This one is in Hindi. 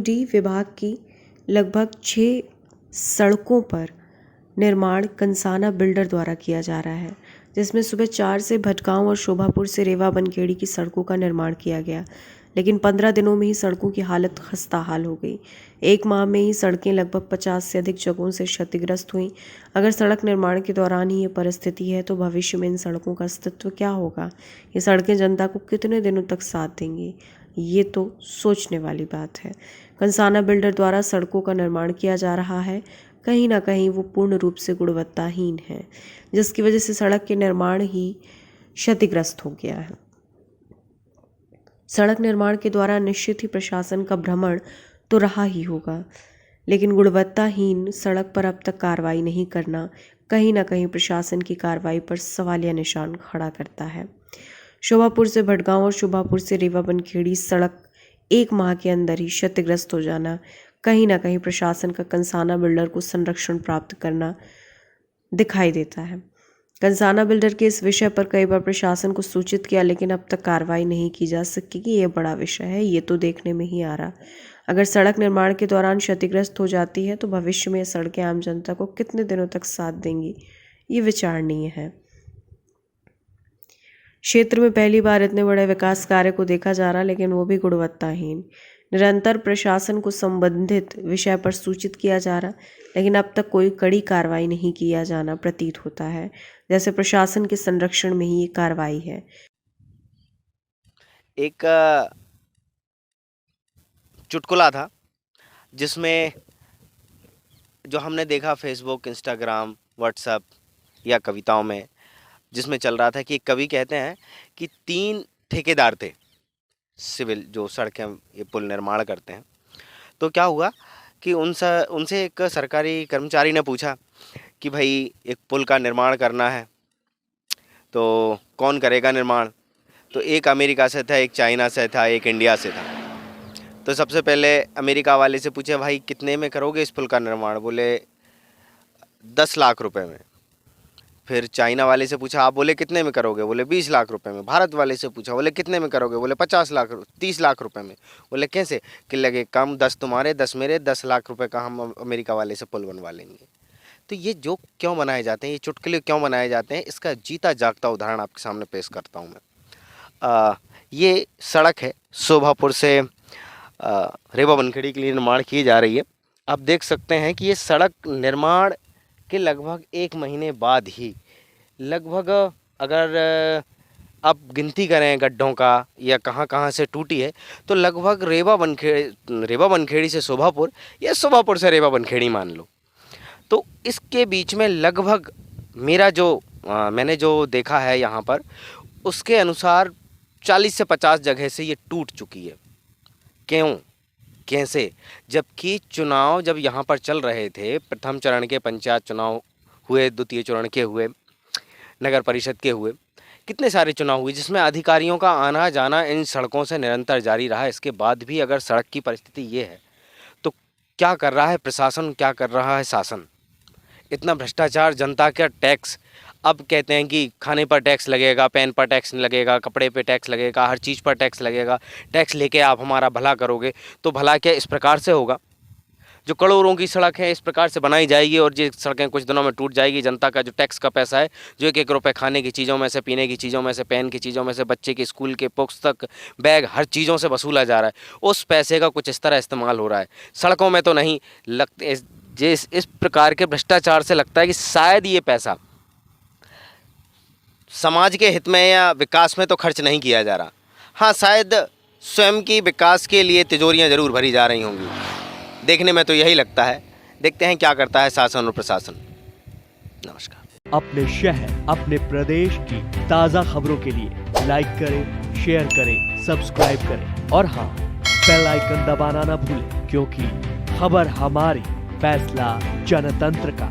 पीडब्ल्यूडी विभाग की लगभग 6 सड़कों पर निर्माण कंसाना बिल्डर द्वारा किया जा रहा है, जिसमें सुबह 4 से भटगांव और शोभापुर से रेवा बनखेड़ी की सड़कों का निर्माण किया गया, लेकिन 15 दिनों में ही सड़कों की हालत खस्ताहाल हो गई। 1 माह में ही सड़कें लगभग 50 से अधिक जगहों से क्षतिग्रस्त हुई। अगर सड़क निर्माण के दौरान ही ये परिस्थिति है तो भविष्य में इन सड़कों का अस्तित्व क्या होगा? ये सड़कें जनता को कितने दिनों तक साथ देंगी? ये तो सोचने वाली बात है। कंसाना बिल्डर द्वारा सड़कों का निर्माण किया जा रहा है, कहीं ना कहीं वो पूर्ण रूप से गुणवत्ताहीन है, जिसकी वजह से सड़क के निर्माण ही क्षतिग्रस्त हो गया है। सड़क निर्माण के द्वारा निश्चित ही प्रशासन का भ्रमण तो रहा ही होगा, लेकिन गुणवत्ताहीन सड़क पर अब तक कार्रवाई नहीं करना कहीं ना कहीं प्रशासन की कार्रवाई पर सवालिया निशान खड़ा करता है। शोभापुर से भटगांव और शोभापुर से रेवा बनखेड़ी सड़क 1 माह के अंदर ही क्षतिग्रस्त हो जाना कहीं ना कहीं प्रशासन का कंसाना बिल्डर को संरक्षण प्राप्त करना दिखाई देता है। कंसाना बिल्डर के इस विषय पर कई बार प्रशासन को सूचित किया, लेकिन अब तक कार्रवाई नहीं की जा सकी कि ये बड़ा विषय है, ये तो देखने में ही आ रहा। अगर सड़क निर्माण के दौरान क्षतिग्रस्त हो जाती है तो भविष्य में ये सड़कें आम जनता को कितने दिनों तक साथ देंगी, ये विचारणीय है। क्षेत्र में पहली बार इतने बड़े विकास कार्य को देखा जा रहा, लेकिन वो भी गुणवत्ताहीन। निरंतर प्रशासन को संबंधित विषय पर सूचित किया जा रहा, लेकिन अब तक कोई कड़ी कार्रवाई नहीं किया जाना प्रतीत होता है, जैसे प्रशासन के संरक्षण में ही ये कार्रवाई है। एक चुटकुला था जिसमें जो हमने देखा फेसबुक, इंस्टाग्राम, व्हाट्सएप या कविताओं में, जिसमें चल रहा था कि कवि कहते हैं कि 3 ठेकेदार थे सिविल, जो सड़कें ये पुल निर्माण करते हैं। तो क्या हुआ कि उनसे एक सरकारी कर्मचारी ने पूछा कि भाई एक पुल का निर्माण करना है तो कौन करेगा निर्माण? तो एक अमेरिका से था, एक चाइना से था, एक इंडिया से था। तो सबसे पहले अमेरिका वाले से पूछे, भाई कितने में करोगे इस पुल का निर्माण? बोले 10 लाख रुपए में। फिर चाइना वाले से पूछा, आप बोले कितने में करोगे? बोले 20 लाख रुपए में। भारत वाले से पूछा, बोले कितने में करोगे? बोले 30 लाख रुपए में। बोले कैसे? कि लगे कम, 10 तुम्हारे 10 मेरे, 10 लाख रुपए का हम अमेरिका वाले से पुल बनवा लेंगे। तो ये जोक क्यों बनाए जाते हैं, ये चुटकुले क्यों बनाए जाते हैं, इसका जीता जागता उदाहरण आपके सामने पेश करता हूँ मैं। ये सड़क है, शोभापुर से रेवा बनखेड़ी के लिए निर्माण की जा रही है। आप देख सकते हैं कि ये सड़क निर्माण के लगभग 1 महीने बाद ही, लगभग अगर आप गिनती करें गड्ढों का या कहाँ कहाँ से टूटी है, तो लगभग रेवा बनखेड़ी से शोभापुर या शोभापुर से रेवा बनखेड़ी मान लो। तो इसके बीच में लगभग मेरा जो मैंने जो देखा है यहाँ पर, उसके अनुसार 40 से 50 जगह से ये टूट चुकी है। क्यों, कैसे? जबकि चुनाव जब यहाँ पर चल रहे थे, प्रथम चरण के पंचायत चुनाव हुए, द्वितीय चरण के हुए, नगर परिषद के हुए, कितने सारे चुनाव हुए जिसमें अधिकारियों का आना जाना इन सड़कों से निरंतर जारी रहा। इसके बाद भी अगर सड़क की परिस्थिति ये है तो क्या कर रहा है प्रशासन, क्या कर रहा है शासन? इतना भ्रष्टाचार, जनता का टैक्स। अब कहते हैं कि खाने पर टैक्स लगेगा, पेन पर टैक्स लगेगा, कपड़े पे टैक्स लगेगा, हर चीज़ पर टैक्स लगेगा। टैक्स लेके आप हमारा भला करोगे, तो भला क्या इस प्रकार से होगा? जो करोड़ों की सड़क है इस प्रकार से बनाई जाएगी और ये सड़कें कुछ दिनों में टूट जाएगी। जनता का जो टैक्स का पैसा है, जो 1-1 रुपये खाने की चीज़ों में से, पीने की चीज़ों में से, पेन की चीज़ों में से, बच्चे के स्कूल के पुस्तक, बैग, हर चीज़ों से वसूला जा रहा है, उस पैसे का कुछ इस तरह इस्तेमाल हो रहा है। सड़कों में तो नहीं लगते। इस प्रकार के भ्रष्टाचार से लगता है कि शायद ये पैसा समाज के हित में या विकास में तो खर्च नहीं किया जा रहा। हाँ, शायद स्वयं की विकास के लिए तिजोरियां जरूर भरी जा रही होंगी। देखने में तो यही लगता है। देखते हैं क्या करता है शासन और प्रशासन। नमस्कार। अपने शहर, अपने प्रदेश की ताज़ा खबरों के लिए लाइक करें, शेयर करें, सब्सक्राइब करें और हाँ, बेल आइकन दबाना ना भूलें, क्योंकि खबर हमारी, फैसला जनतंत्र का।